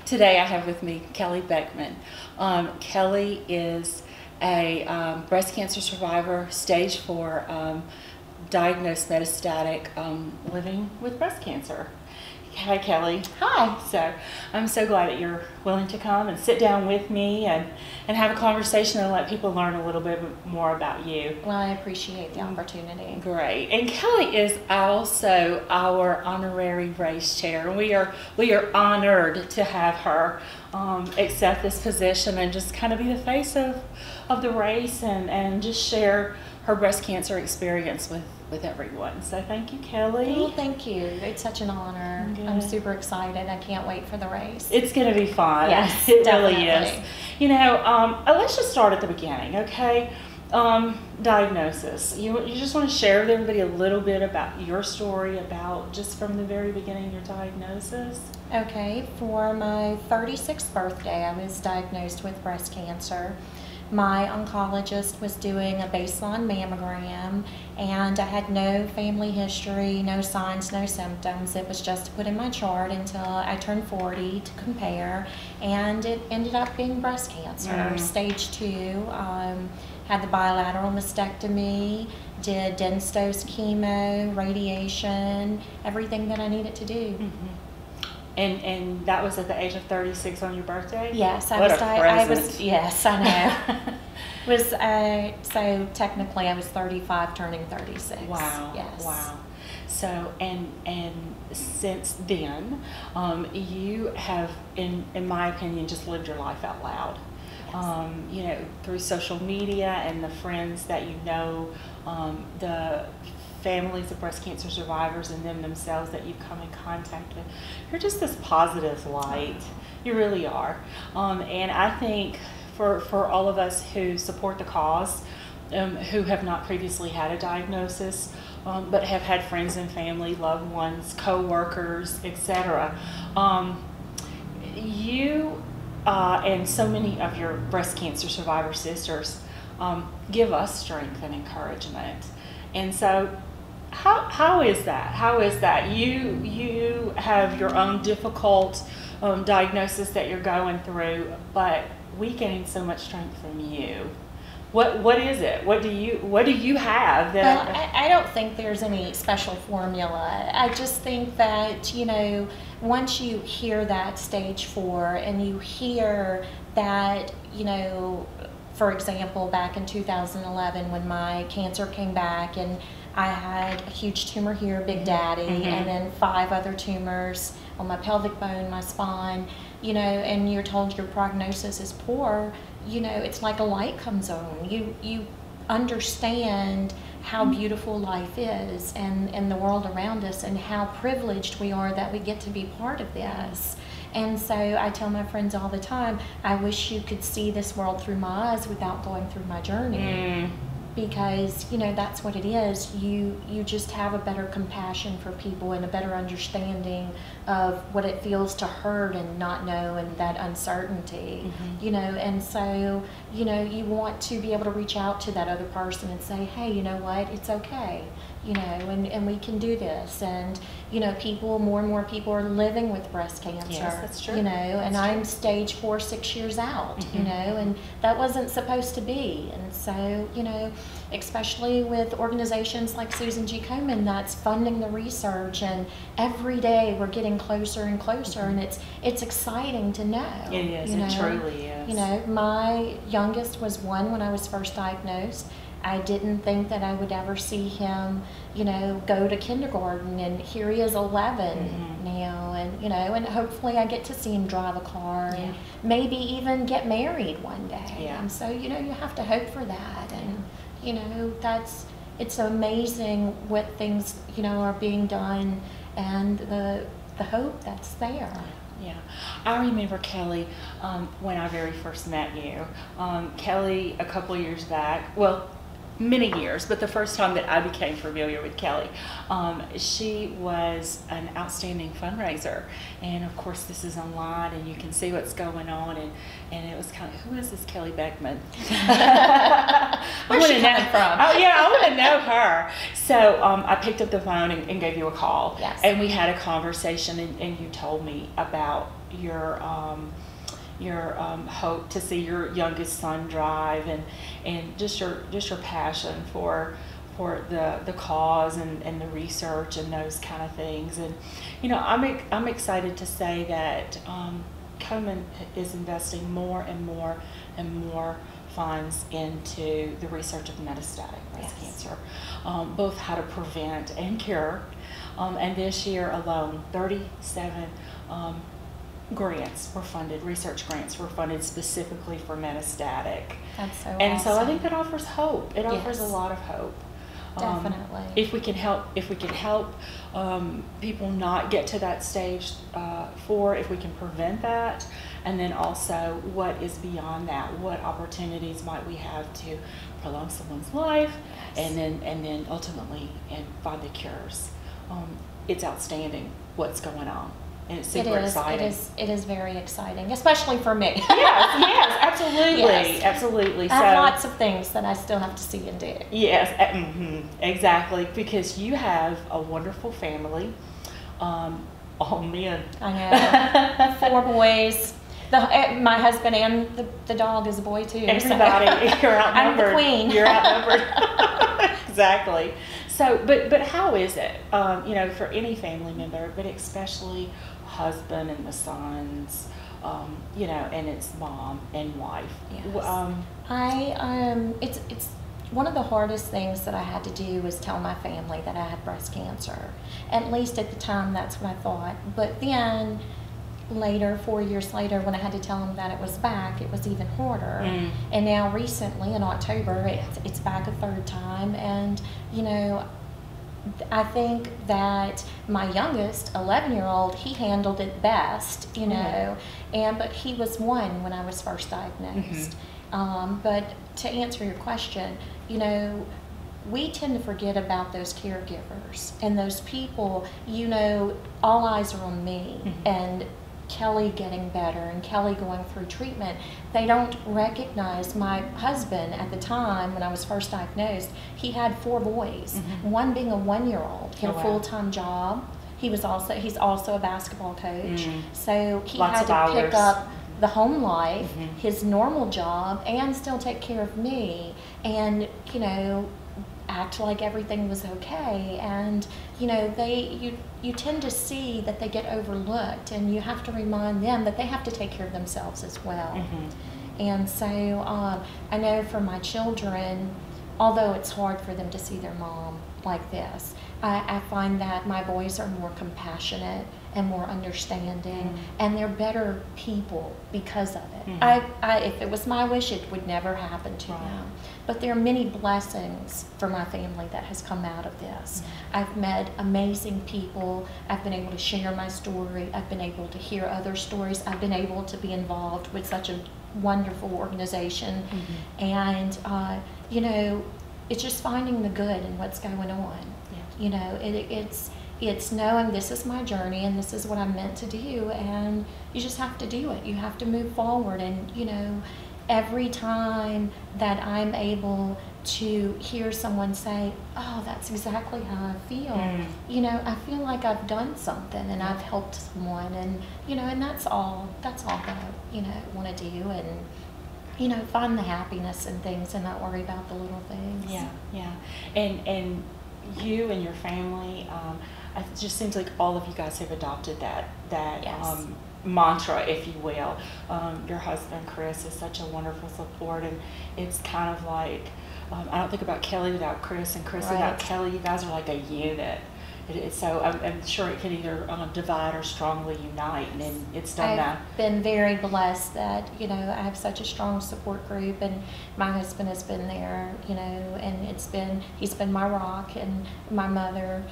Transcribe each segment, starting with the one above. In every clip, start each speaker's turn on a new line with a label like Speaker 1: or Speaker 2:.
Speaker 1: Today I have with me Kelli Beckman. Kelli is a breast cancer survivor, stage 4, diagnosed metastatic, living with breast cancer. Hi, Kelli.
Speaker 2: Hi.
Speaker 1: So I'm so glad that you're willing to come and sit down with me and have a conversation and let people learn a little bit more about you.
Speaker 2: Well, I appreciate the opportunity.
Speaker 1: Great. And Kelli is also our honorary race chair. We are honored to have her accept this position and just kind of be the face of the race and just share her breast cancer experience with everyone. So thank you, Kelli.
Speaker 2: Well, thank you. It's such an honor.
Speaker 1: Good.
Speaker 2: I'm super excited. I can't wait for the race.
Speaker 1: It's going to be fun.
Speaker 2: Yes,
Speaker 1: it
Speaker 2: definitely.
Speaker 1: really is. You know, let's just start at the beginning, okay? Diagnosis. You just want to share with everybody a little bit about your story, about just from the very beginning, your diagnosis?
Speaker 2: Okay, for my 36th birthday, I was diagnosed with breast cancer. My oncologist was doing a baseline mammogram, and I had no family history, no signs, no symptoms. It was just put in my chart until I turned 40 to compare, and it ended up being breast cancer, stage 2. Had the bilateral mastectomy, did dense dose chemo, radiation, everything that I needed to do.
Speaker 1: Mm-hmm. And that was at the age of 36 on your birthday?
Speaker 2: Yes,
Speaker 1: I was.
Speaker 2: Yes, I know. So technically I was 35, turning 36.
Speaker 1: Wow.
Speaker 2: Yes.
Speaker 1: Wow. So and since then, you have, in my opinion, just lived your life out loud.
Speaker 2: Yes.
Speaker 1: You know, through social media and the friends that you know, the families of breast cancer survivors and them themselves that you've come in contact with. You're just this positive light. You really are. And I think for all of us who support the cause, who have not previously had a diagnosis, but have had friends and family, loved ones, co-workers, etc., you and so many of your breast cancer survivor sisters give us strength and encouragement. And so how is that? How is that? You have your own difficult diagnosis that you're going through, but we gain so much strength from you. What is it? What do you have that?
Speaker 2: Well, I don't think there's any special formula. I just think that, you know, once you hear that stage 4 and you hear that, you know, for example, back in 2011 when my cancer came back and I had a huge tumor here, Big Daddy, and then 5 other tumors on my pelvic bone, my spine, you know, and you're told your prognosis is poor, you know, it's like a light comes on. You understand how beautiful life is and the world around us and how privileged we are that we get to be part of this. And so I tell my friends all the time, I wish you could see this world through my eyes without going through my journey. Because, you know, that's what it is. You just have a better compassion for people and a better understanding of what it feels to hurt and not know and that uncertainty, you know. And so, you know, you want to be able to reach out to that other person and say, hey, you know what, it's okay, you know, and we can do this. And, you know, more and more people are living with breast cancer.
Speaker 1: Yes, that's true.
Speaker 2: You know, and I'm stage 4, 6 years out, you know, and that wasn't supposed to be. And so, you know, especially with organizations like Susan G. Komen that's funding the research, and every day we're getting closer and closer, and it's exciting to know.
Speaker 1: It is.
Speaker 2: You know?
Speaker 1: It truly is.
Speaker 2: You know, my youngest was 1 when I was first diagnosed. I didn't think that I would ever see him, you know, go to kindergarten, and here he is 11 now, and, you know, and hopefully I get to see him drive a car and maybe even get married one day.
Speaker 1: Yeah.
Speaker 2: And so, you know, you have to hope for that. And, you know, it's amazing what things, you know, are being done and the hope that's there.
Speaker 1: Yeah, I remember Kelli when I very first met you. Kelli, a couple years back, well, many years, but the first time that I became familiar with Kelli, she was an outstanding fundraiser. And of course this is online and you can see what's going on, and it was kind of, who is this Kelli Beckman?
Speaker 2: Where's she coming from?
Speaker 1: Oh yeah, I want to know her. So I picked up the phone and gave you a call.
Speaker 2: Yes.
Speaker 1: And we had a conversation, and you told me about hope to see your youngest son drive, and just your passion for the cause and the research and those kind of things. And I'm excited to say that Komen is investing more and more and more funds into the research of metastatic breast cancer, both how to prevent and cure. And this year alone, 37 grants were funded, research grants were funded specifically for metastatic.
Speaker 2: That's so
Speaker 1: and
Speaker 2: awesome.
Speaker 1: so I think that offers hope. It offers a lot of hope.
Speaker 2: Definitely.
Speaker 1: If we can help people not get to that stage 4, if we can prevent that, and then also what is beyond that, what opportunities might we have to prolong someone's life, and then ultimately and find the cures. It's outstanding what's going on, and it's super exciting.
Speaker 2: It is very exciting, especially for me.
Speaker 1: Yes, absolutely,
Speaker 2: Yes.
Speaker 1: absolutely.
Speaker 2: I have lots of things that I still have to see and do.
Speaker 1: Yes, exactly, because you have a wonderful family, all men.
Speaker 2: I know. 4 boys. My husband and the dog is a boy too.
Speaker 1: Everybody,
Speaker 2: so.
Speaker 1: You're outnumbered.
Speaker 2: I'm the queen.
Speaker 1: You're outnumbered. Exactly. So, but how is it, for any family member, but especially husband and the sons, and its mom and wife?
Speaker 2: Yes. It's one of the hardest things that I had to do was tell my family that I had breast cancer. At least at the time, that's what I thought. But then later, 4 years later, when I had to tell them that it was back, it was even harder. And now recently in October, it's back a 3rd time. And I think that my youngest 11-year-old, he handled it best, but he was 1 when I was first diagnosed. But to answer your question, we tend to forget about those caregivers and those people, all eyes are on me and Kelli getting better and Kelli going through treatment. They don't recognize my husband at the time when I was first diagnosed. He had 4 boys, one being a 1-year-old. He had a full-time job. He's also a basketball coach. So he had to pick up the home life, his normal job, and still take care of me, and act like everything was okay. And you tend to see that they get overlooked, and you have to remind them that they have to take care of themselves as well. And so I know for my children, although it's hard for them to see their mom like this, I find that my boys are more compassionate and more understanding, and they're better people because of it. If it was my wish, it would never happen to them. But there are many blessings for my family that has come out of this. I've met amazing people. I've been able to share my story. I've been able to hear other stories. I've been able to be involved with such a wonderful organization. And, it's just finding the good in what's going on. It's knowing this is my journey and this is what I'm meant to do, and you just have to do it. You have to move forward. And every time that I'm able to hear someone say, oh, that's exactly how I feel, I feel like I've done something and I've helped someone, and and that's all that I want to do, and find the happiness in things and not worry about the little things.
Speaker 1: And you and your family, it just seems like all of you guys have adopted that
Speaker 2: Yes.
Speaker 1: Mantra, if you will. Your husband Chris is such a wonderful support, and it's kind of like I don't think about Kelli without Chris, and Chris without Kelli. You guys are like a unit. So I'm sure it can either divide or strongly unite, and it's done that.
Speaker 2: I've been very blessed that I have such a strong support group, and my husband has been there, and he's been my rock, and my mother,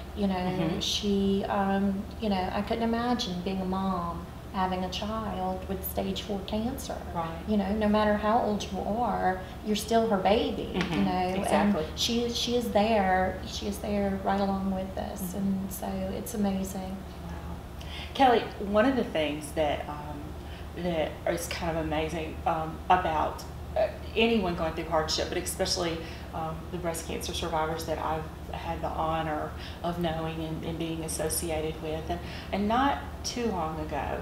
Speaker 2: she, I couldn't imagine being a mom, having a child with stage 4 cancer.
Speaker 1: Right.
Speaker 2: No matter how old you are, you're still her baby.
Speaker 1: Exactly.
Speaker 2: And she is there. She is there right along with us, and so it's amazing.
Speaker 1: Wow. Kelli, one of the things that is kind of amazing about anyone going through hardship, but especially the breast cancer survivors that I've had the honor of knowing and being associated with, and not too long ago,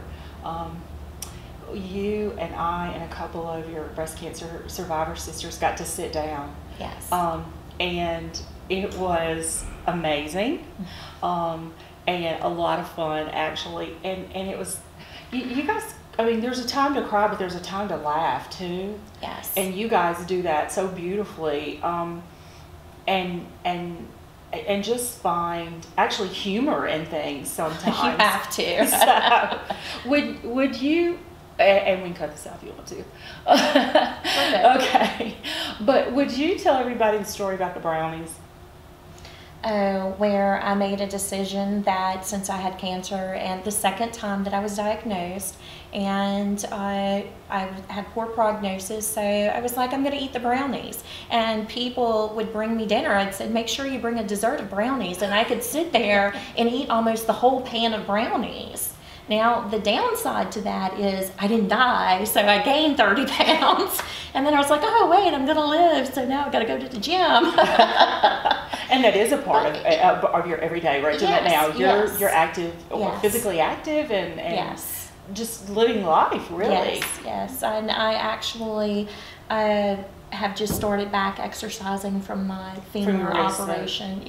Speaker 1: You and I and a couple of your breast cancer survivor sisters got to sit down.
Speaker 2: Yes.
Speaker 1: And it was amazing, and a lot of fun, actually. And it was, you guys, I mean, there's a time to cry, but there's a time to laugh too.
Speaker 2: Yes.
Speaker 1: And you guys do that so beautifully, and just find actually humor in things sometimes.
Speaker 2: You have to.
Speaker 1: So, would you? And we can cut this out if you want to. Okay. But would you tell everybody the story about the brownies?
Speaker 2: Where I made a decision that since I had cancer, and the second time that I was diagnosed, and I had poor prognosis, so I was like, I'm going to eat the brownies. And people would bring me dinner. I'd say, make sure you bring a dessert of brownies. And I could sit there and eat almost the whole pan of brownies. Now, the downside to that is I didn't die, so I gained 30 pounds. And then I was like, oh, wait, I'm going to live, so now I've got to go to the gym.
Speaker 1: And that is a part of your everyday regimen now. You're active, physically active, and
Speaker 2: yes,
Speaker 1: just living life, really.
Speaker 2: Yes. And I actually have just started back exercising from my femur operation.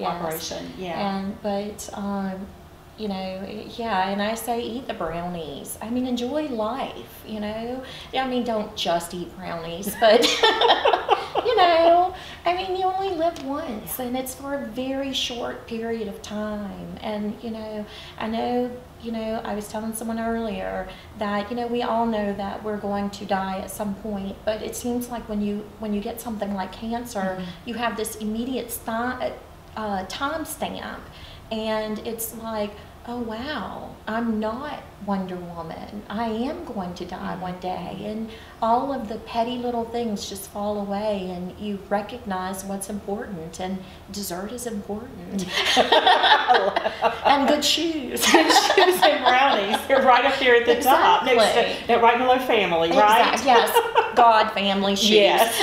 Speaker 2: You know, yeah, and I say eat the brownies. I mean, enjoy life, you know. I mean, don't just eat brownies, but, you know, I mean, you only live once, and it's for a very short period of time. And, you know, I know, you know, I was telling someone earlier that, you know, we all know that we're going to die at some point, but it seems like when you get something like cancer, you have this immediate time stamp. And it's like, oh wow, I'm not Wonder Woman. I am going to die one day. And all of the petty little things just fall away, and you recognize what's important. And dessert is important. And good shoes.
Speaker 1: Good shoes and brownies. They're right up there at the top. They're right below family, right?
Speaker 2: Exactly. Yes. God, family, shoes.
Speaker 1: Yes.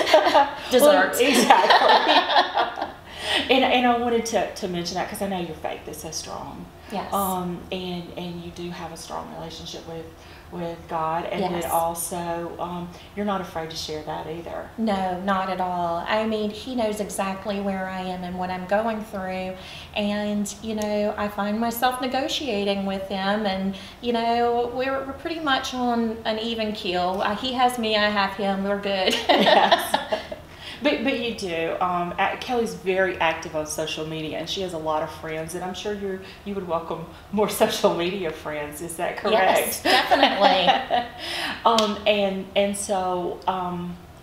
Speaker 2: Dessert.
Speaker 1: Well, exactly. And I wanted to mention that because I know your faith is so strong.
Speaker 2: Yes.
Speaker 1: And you do have a strong relationship with God, and
Speaker 2: yes.
Speaker 1: then also you're not afraid to share that either.
Speaker 2: No, not at all. I mean, He knows exactly where I am and what I'm going through, and you know, I find myself negotiating with Him, and you know, we're pretty much on an even keel. He has me, I have Him. We're good.
Speaker 1: Yes. But you do. Kelli's very active on social media, and she has a lot of friends, and I'm sure you would welcome more social media friends. Is that correct?
Speaker 2: Yes, definitely.
Speaker 1: And so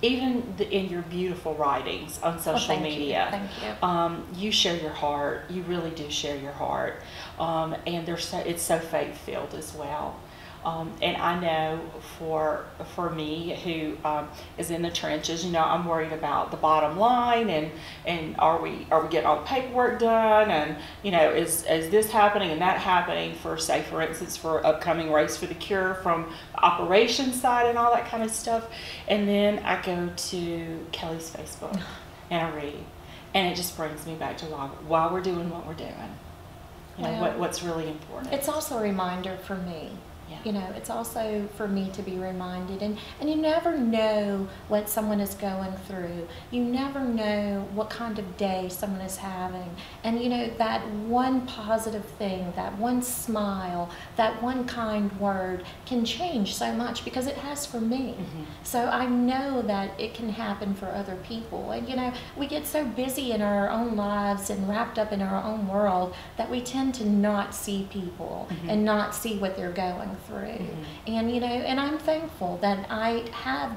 Speaker 1: even in your beautiful writings on social media,
Speaker 2: thank you.
Speaker 1: You share your heart. You really do share your heart, and it's so faith filled as well. And I know for me, who is in the trenches, you know, I'm worried about the bottom line, and are we getting all the paperwork done, and you know, is this happening and that happening for, say, for instance, for upcoming Race for the Cure, from the operations side and all that kind of stuff. And then I go to Kelli's Facebook and I read, and it just brings me back to why we're doing what we're doing. You know, what's really important.
Speaker 2: It's also a reminder for me.
Speaker 1: Yeah.
Speaker 2: You know, it's also for me to be reminded, and you never know what someone is going through. You never know what kind of day someone is having. And you know, that one positive thing, that one smile, that one kind word can change so much, because it has for me. So I know that it can happen for other people. And you know, we get so busy in our own lives and wrapped up in our own world that we tend to not see people and not see what they're going through. And you know, and I'm thankful that I have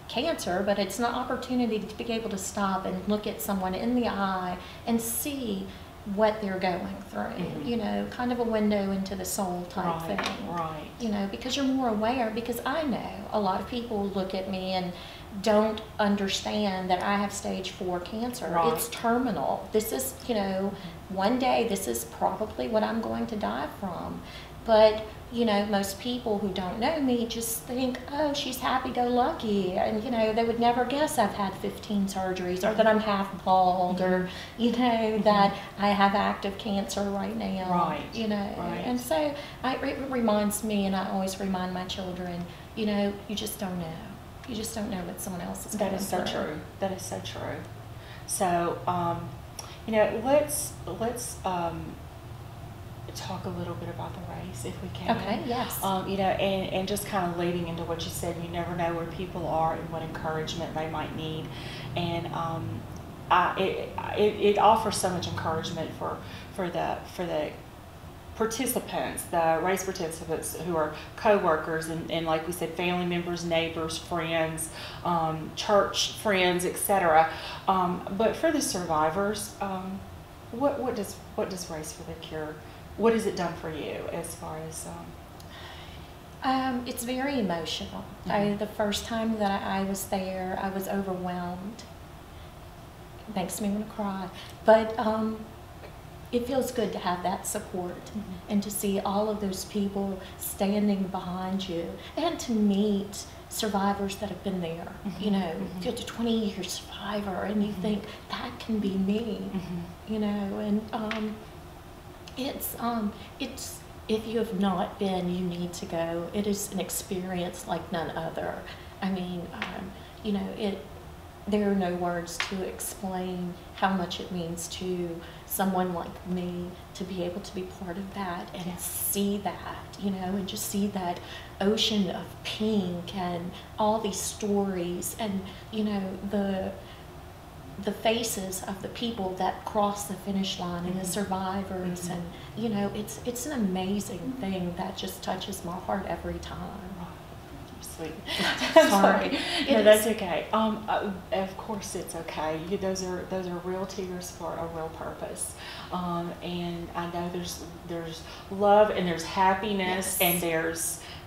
Speaker 2: cancer, but it's an opportunity to be able to stop and look at someone in the eye and see what they're going through. You know, kind of a window into the soul type thing.
Speaker 1: Right.
Speaker 2: You know, because you're more aware, because I know a lot of people look at me and don't understand that I have stage 4 cancer.
Speaker 1: Right.
Speaker 2: It's terminal. This is, you know, one day this is probably what I'm going to die from. But you know, most people who don't know me just think, oh, she's happy-go-lucky, and you know, they would never guess I've had 15 surgeries, or that I'm half bald, or you know, that I have active cancer right now.
Speaker 1: Right.
Speaker 2: You know, and so it reminds me, and I always remind my children, you know, you just don't know. You just don't know what someone else is going through.
Speaker 1: That is so true. That is so true. So, you know, let's talk a little bit about the race, if we can.
Speaker 2: Okay, yes.
Speaker 1: You know, and just kind of leading into what you said, you never know where people are and what encouragement they might need. And it offers so much encouragement for the participants, the race participants who are co-workers and like we said, family members, neighbors, friends, church friends, etc. But for the survivors, what does Race for the Cure, what has it done for you as far as?
Speaker 2: It's very emotional. The first time that I was there, I was overwhelmed. It makes me want to cry, but it feels good to have that support and to see all of those people standing behind you, and to meet survivors that have been there. You know, you're a 20-year survivor, and you think that can be me. You know, and it's if you have not been, you need to go. It is an experience like none other. I mean, you know, there are no words to explain how much it means to someone like me to be able to be part of that and see that, you know, and just see that ocean of pink and all these stories, and you know, the faces of the people that cross the finish line and the survivors, and you know, it's an amazing thing that just touches my heart every time.
Speaker 1: Sweet.
Speaker 2: Sorry.
Speaker 1: No, that's okay. Of course, it's okay. Those are real tears for a real purpose. And I know there's love and there's happiness, and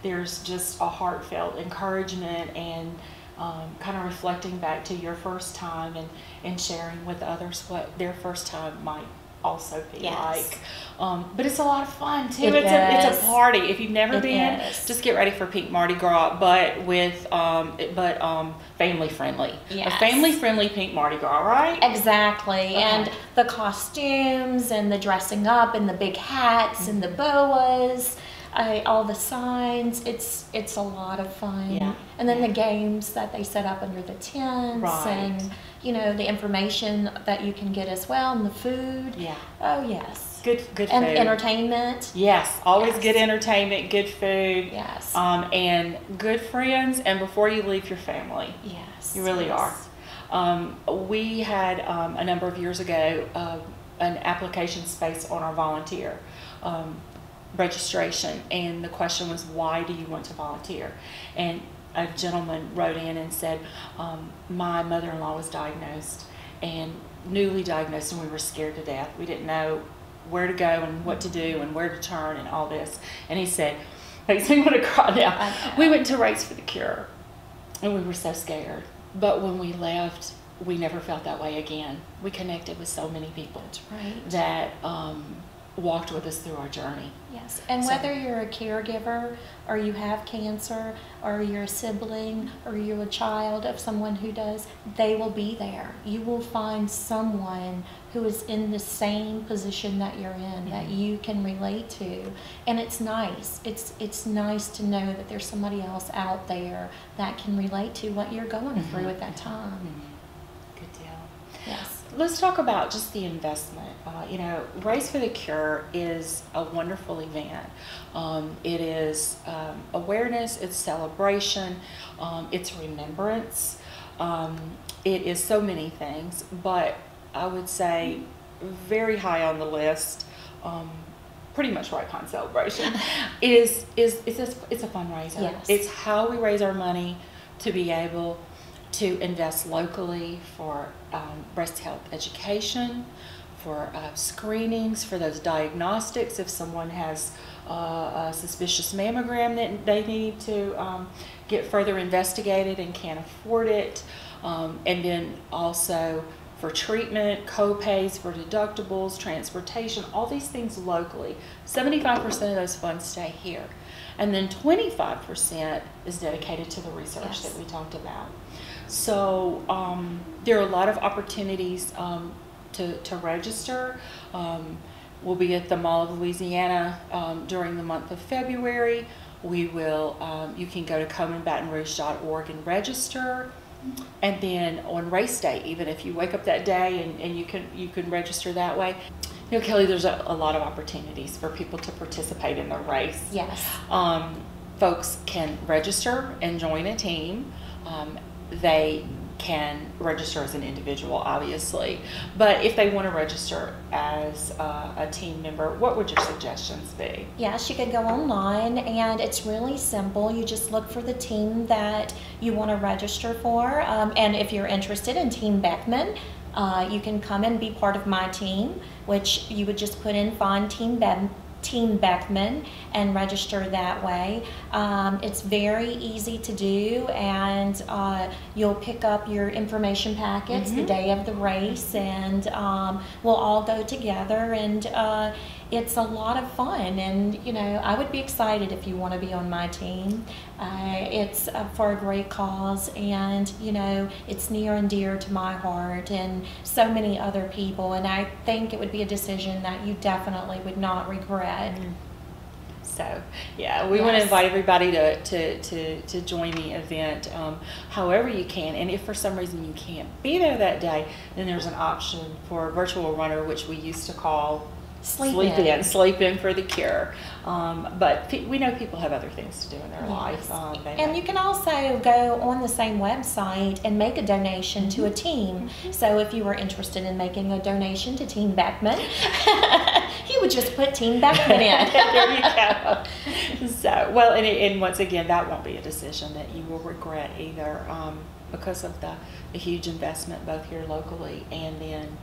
Speaker 1: there's just a heartfelt encouragement, and kind of reflecting back to your first time and sharing with others what their first time might also be like. But it's a lot of fun too. It's a party. If you've never been, just get ready for Pink Mardi Gras, but with family friendly. A family friendly Pink Mardi Gras, right?
Speaker 2: Exactly. Okay. And the costumes and the dressing up and the big hats and the boas, all the signs. It's a lot of fun. Yeah. And then the games that they set up under the tents, and you know, the information that you can get as well, and the food. Yeah. Oh yes. Good food. And entertainment.
Speaker 1: Yes, always good entertainment, good food.
Speaker 2: Yes.
Speaker 1: And good friends, and before you leave your family.
Speaker 2: Yes.
Speaker 1: You really are. We had a number of years ago an application space on our volunteer registration, and the question was, why do you want to volunteer? And a gentleman wrote in and said, my mother-in-law was diagnosed, and newly diagnosed, and we were scared to death. We didn't know where to go and what to do and where to turn and all this. And he said, makes me want to cry now. We went to Race for the Cure, and we were so scared. But when we left, we never felt that way again. We connected with so many people that walked with us through our journey.
Speaker 2: Yes, and whether you're a caregiver, or you have cancer, or you're a sibling, or you're a child of someone who does, they will be there. You will find someone who is in the same position that you're in, that you can relate to. And it's nice. It's nice to know that there's somebody else out there that can relate to what you're going through at that time.
Speaker 1: Good deal.
Speaker 2: Yes.
Speaker 1: Let's talk about just the investment. You know, Race for the Cure is a wonderful event. It is awareness, it's celebration, it's remembrance. It is so many things, but I would say very high on the list, pretty much right behind celebration, it's a fundraiser.
Speaker 2: Yes.
Speaker 1: It's how we raise our money to be able to invest locally for breast health education, for screenings, for those diagnostics if someone has a suspicious mammogram that they need to get further investigated and can't afford it, and then also for treatment, co-pays for deductibles, transportation, all these things locally. 75% of those funds stay here. And then 25% is dedicated to the research that we talked about. So there are a lot of opportunities to register. We'll be at the Mall of Louisiana during the month of February. We will, you can go to comebatonrouge.org and register. And then on race day, even if you wake up that day and you can register that way. You know, Kelly, there's a lot of opportunities for people to participate in the race.
Speaker 2: Yes.
Speaker 1: Folks can register and join a team. They can register as an individual, obviously. But if they want to register as a team member, what would your suggestions be?
Speaker 2: Yes, you could go online, and it's really simple. You just look for the team that you want to register for. And if you're interested in Team Beckman, you can come and be part of my team, which you would just put in Find Team Beckman and register that way. It's very easy to do, and you'll pick up your information packets the day of the race, and we'll all go together, and it's a lot of fun. And you know, I would be excited if you want to be on my team. It's for a great cause, and you know, it's near and dear to my heart and so many other people, and I think it would be a decision that you definitely would not regret.
Speaker 1: So yeah, we want to invite everybody to join the event however you can. And if for some reason you can't be there that day, then there's an option for a virtual runner, which we used to call sleep in for the cure. But we know people have other things to do in their life.
Speaker 2: And you can also go on the same website and make a donation to a team. So if you were interested in making a donation to Team Beckman, you would just put Team Beckman in.
Speaker 1: There you go. So, well, and once again, that won't be a decision that you will regret either, because of the huge investment both here locally and then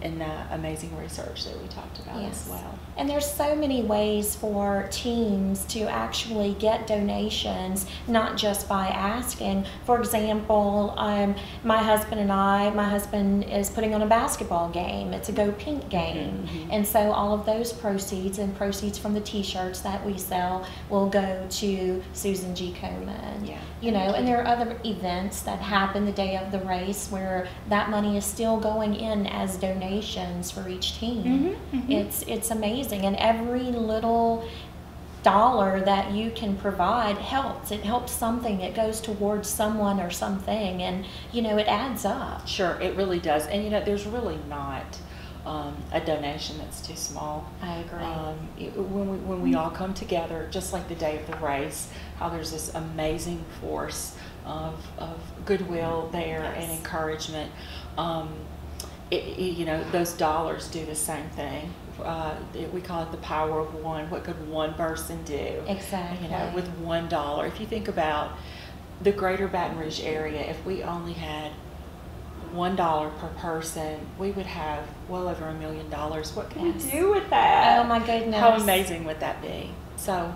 Speaker 1: in the amazing research that we talked about as well.
Speaker 2: And there's so many ways for teams to actually get donations, not just by asking. For example, my husband is putting on a basketball game. It's a Go Pink game. And so all of those proceeds and proceeds from the t-shirts that we sell will go to Susan G. Komen. You know, and there are other events that happen the day of the race where that money is still going in as donations for each team. It's amazing, and every little dollar that you can provide helps. It helps something. It goes towards someone or something, and you know, it adds up.
Speaker 1: Sure, it really does. And you know, there's really not a donation that's too small.
Speaker 2: I agree.
Speaker 1: When we all come together, just like the day of the race, how there's this amazing force of goodwill there and encouragement. You know, those dollars do the same thing. We call it the power of one. What could one person do?
Speaker 2: Exactly.
Speaker 1: You know, with $1. If you think about the greater Baton Rouge area, if we only had $1 per person, we would have well over $1 million. What can we do with that?
Speaker 2: Oh my goodness.
Speaker 1: How amazing would that be? So,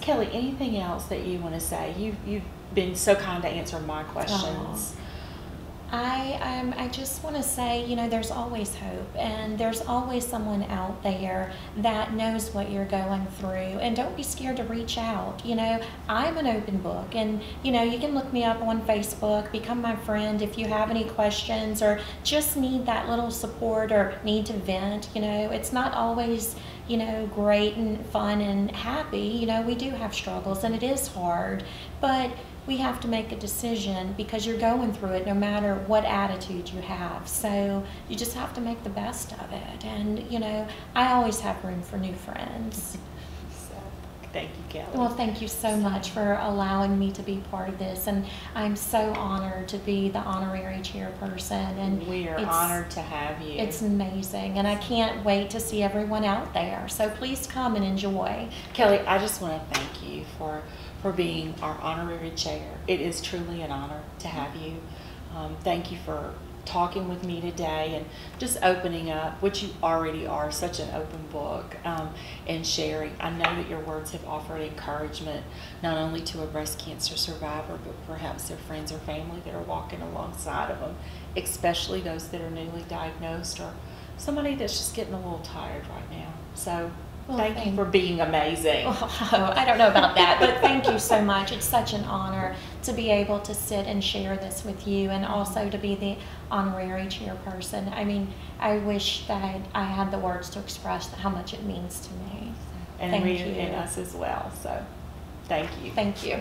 Speaker 1: Kelly, anything else that you want to say? You've been so kind to answer my questions.
Speaker 2: I just want to say, you know, there's always hope, and there's always someone out there that knows what you're going through, and don't be scared to reach out. You know, I'm an open book, and you know, you can look me up on Facebook, become my friend if you have any questions or just need that little support or need to vent. You know, it's not always, you know, great and fun and happy. You know, we do have struggles and it is hard, but we have to make a decision because you're going through it no matter what attitude you have. So you just have to make the best of it. And, you know, I always have room for new friends.
Speaker 1: So, thank you, Kelly.
Speaker 2: Well, thank you so much for allowing me to be part of this. And I'm so honored to be the honorary chairperson. And
Speaker 1: we are honored to have you.
Speaker 2: It's amazing. And I can't wait to see everyone out there. So please come and enjoy.
Speaker 1: Kelly, I just want to thank you for being our honorary chair. It is truly an honor to have you. Thank you for talking with me today and just opening up, which you already are, such an open book, and sharing. I know that your words have offered encouragement not only to a breast cancer survivor, but perhaps their friends or family that are walking alongside of them, especially those that are newly diagnosed or somebody that's just getting a little tired right now. So
Speaker 2: Well,
Speaker 1: thank you for being amazing.
Speaker 2: Oh, I don't know about that, but thank you so much. It's such an honor to be able to sit and share this with you, and also to be the honorary chairperson. I mean, I wish that I had the words to express how much it means to me.
Speaker 1: And
Speaker 2: Thank
Speaker 1: we
Speaker 2: you.
Speaker 1: and us as well. So thank you.
Speaker 2: Thank you.